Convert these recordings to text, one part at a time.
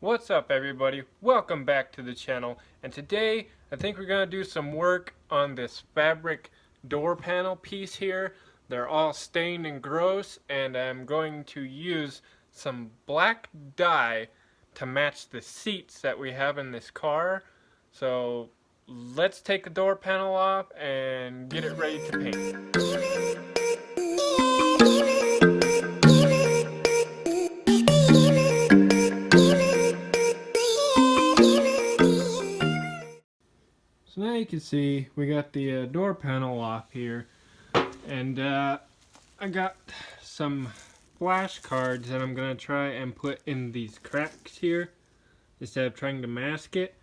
What's up everybody? Welcome back to the channel, and today I think we're going to do some work on this fabric door panel piece here. They're all stained and gross, and I'm going to use some black dye to match the seats that we have in this car. So let's take the door panel off and get it ready to paint. So now you can see we got the door panel off here, and I got some flashcards that I'm going to try and put in these cracks here instead of trying to mask it.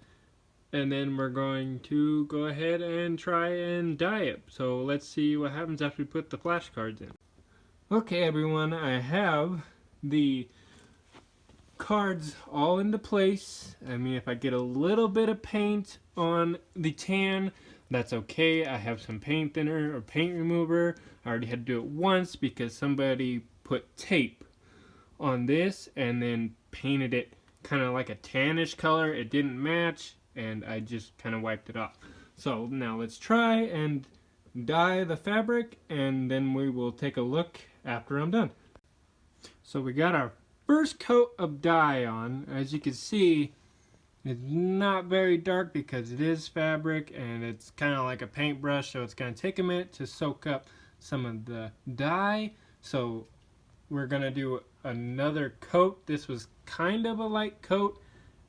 And then we're going to go ahead and try and dye it. So let's see what happens after we put the flashcards in. Okay everyone, I have the cards all into place. I mean, if I get a little bit of paint on the tan, that's okay. I have some paint thinner or paint remover. I already had to do it once because somebody put tape on this and then painted it kind of like a tannish color. It didn't match and I just kind of wiped it off. So now let's try and dye the fabric, and then we will take a look after I'm done. So we got our first coat of dye on. As you can see, it's not very dark because it is fabric and it's kind of like a paintbrush, so it's going to take a minute to soak up some of the dye. So we're going to do another coat. This was kind of a light coat,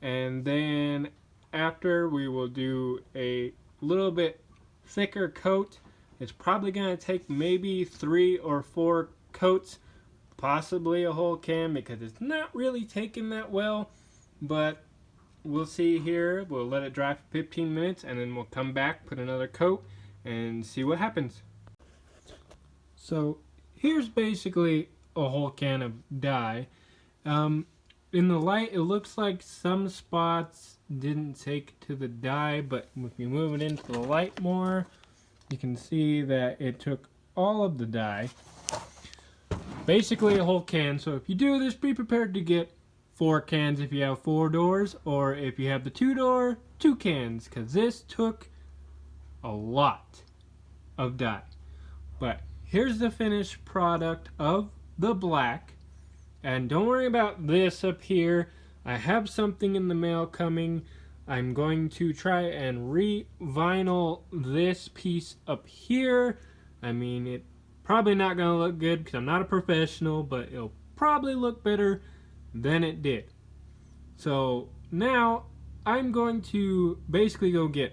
and then after we will do a little bit thicker coat. It's probably going to take maybe 3 or 4 coats, possibly a whole can, because it's not really taking that well, but we'll see here. We'll let it dry for 15 minutes and then we'll come back, put another coat, and see what happens. So here's basically a whole can of dye. In the light it looks like some spots didn't take to the dye, but if you move it into the light more, you can see that it took all of the dye. Basically a whole can. So if you do this, be prepared to get 4 cans if you have 4 doors, or if you have the 2-door, 2 cans, because this took a lot of dye. But here's the finished product of the black, and don't worry about this up here. I have something in the mail coming. I'm going to try and re-vinyl this piece up here. I mean, it probably not going to look good because I'm not a professional, but it'll probably look better than it did. So now I'm going to basically go get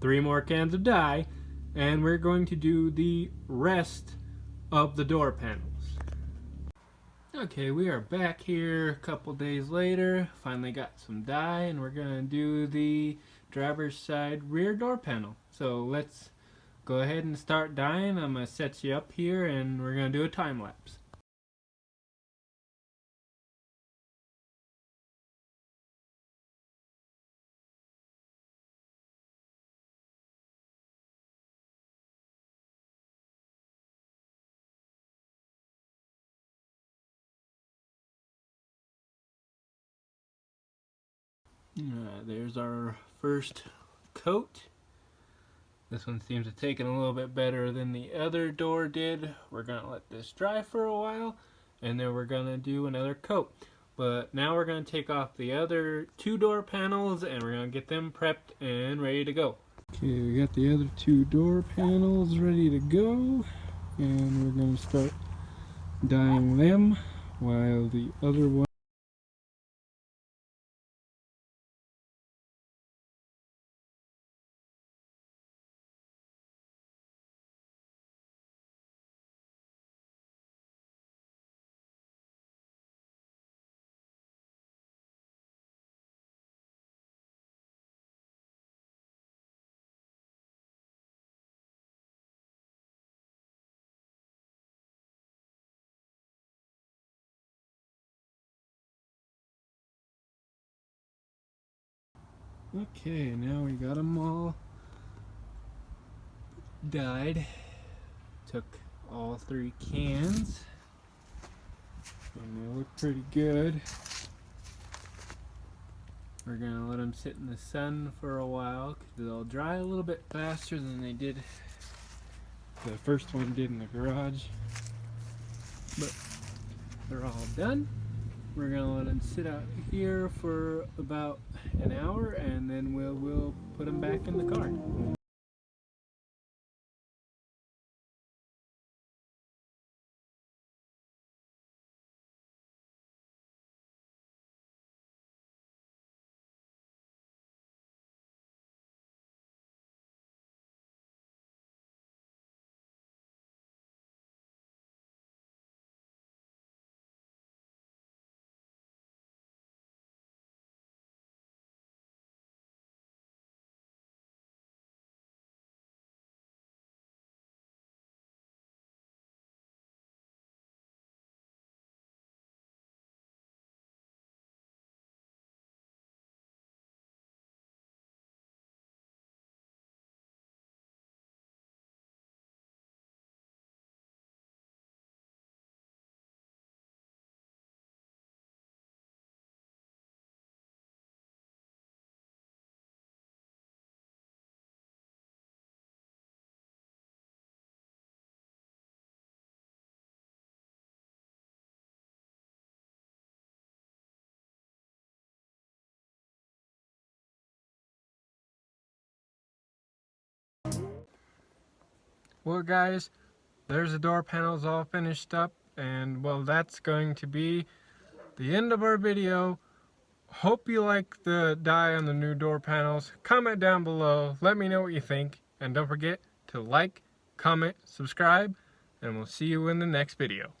3 more cans of dye, and we're going to do the rest of the door panels. Okay, we are back here a couple days later. Finally got some dye, and we're going to do the driver's side rear door panel. So let's go ahead and start dyeing. I'm going to set you up here and we're going to do a time lapse. There's our first coat. This one seems to have taken a little bit better than the other door did. We're going to let this dry for a while, and then we're going to do another coat. But now we're going to take off the other 2 door panels, and we're going to get them prepped and ready to go. Okay, we got the other 2 door panels ready to go, and we're going to start dyeing them while the other one. Okay, now we got them all dyed. Took all 3 cans, and they look pretty good. We're gonna let them sit in the sun for a while because they'll dry a little bit faster than they did. The first one did in the garage. But they're all done. We're gonna let them sit out here for about an hour, and then we'll put them back in the car. Well guys, there's the door panels all finished up, and well, that's going to be the end of our video. Hope you like the dye on the new door panels. Comment down below, let me know what you think, and don't forget to like, comment, subscribe, and we'll see you in the next video.